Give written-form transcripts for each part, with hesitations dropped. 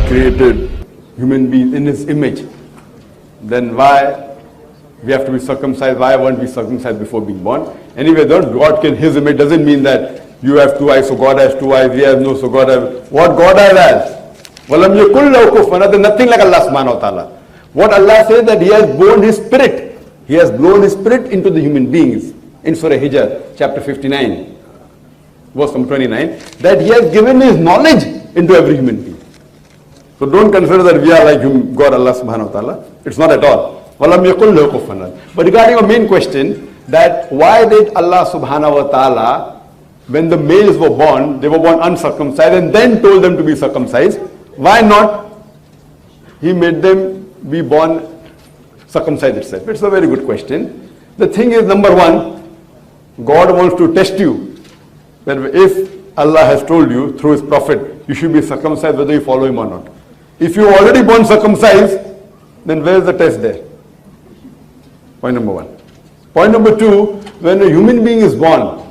created human beings in His image, then why we have to be circumcised? Why weren't we circumcised before being born? Anyway, God in His image doesn't mean that you have two eyes, so God has two eyes, we have no, so God has. What God has. وَلَمْ يَكُنْ لَهُ كُفُوًا أَحَدٌ. Nothing like Allah subhanahu wa ta'ala. What Allah says that He has blown His Spirit. He has blown His Spirit into the human beings. In Surah Hijr, chapter 59, verse number 29, that He has given His knowledge into every human being. So don't consider that we are like God, Allah subhanahu wa ta'ala. It's not at all. وَلَمْ يَكُنْ لَهُ كُفُوًا أَحَدٌ. But regarding our main question, that why did Allah subhanahu wa ta'ala, when the males were born, they were born uncircumcised and then told them to be circumcised? Why not He made them be born circumcised itself? It's a very good question. The thing is, number one, God wants to test you. That if Allah has told you through His Prophet, you should be circumcised whether you follow Him or not. If you are already born circumcised, then where is the test there? Point number one. Point number two, when a human being is born,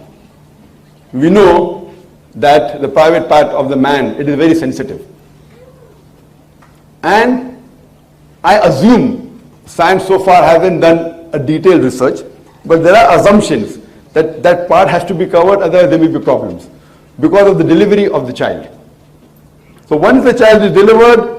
we know that the private part of the man, it is very sensitive. And I assume science so far hasn't done a detailed research, but there are assumptions that that part has to be covered, otherwise there may be problems because of the delivery of the child. So once the child is delivered,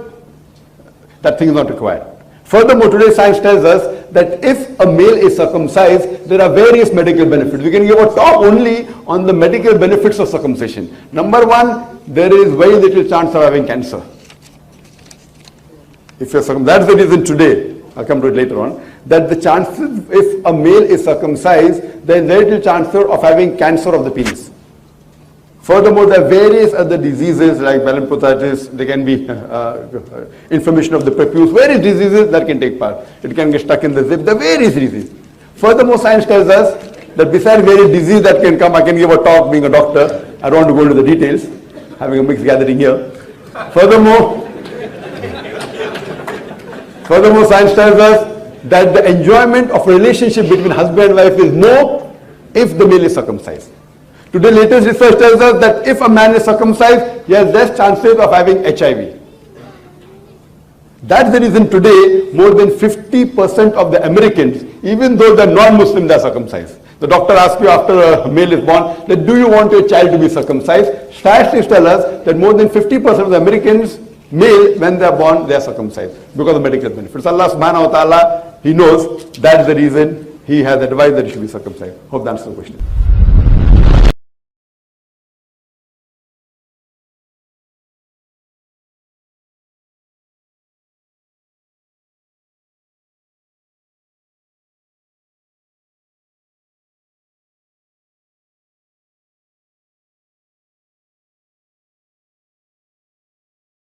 that thing is not required. Furthermore, today science tells us that if a male is circumcised, there are various medical benefits. We can give a talk only on the medical benefits of circumcision. Number one, there is very little chance of having cancer. If you're that's the reason today, I'll come to it later on, that the chances, if a male is circumcised, there is very little chance of having cancer of the penis. Furthermore, there are various other diseases like melanophthitis, there can be inflammation of the prepuce, various diseases that can take part. It can get stuck in the zip, there are various diseases. Furthermore, science tells us that besides various diseases that can come, I can give a talk being a doctor, I don't want to go into the details, having a mixed gathering here. Furthermore, science tells us that the enjoyment of relationship between husband and wife is more if the male is circumcised. Today, latest research tells us that if a man is circumcised, he has less chances of having HIV. That's the reason today, more than 50% of the Americans, even though they're non-Muslim, they're circumcised. The doctor asks you after a male is born, that do you want your child to be circumcised? Statistics tell us that more than 50% of the Americans, male, when they're born, they're circumcised because of medical benefits. Allah subhanahu wa ta'ala, He knows that's the reason He has advised that you should be circumcised. Hope that answers the question.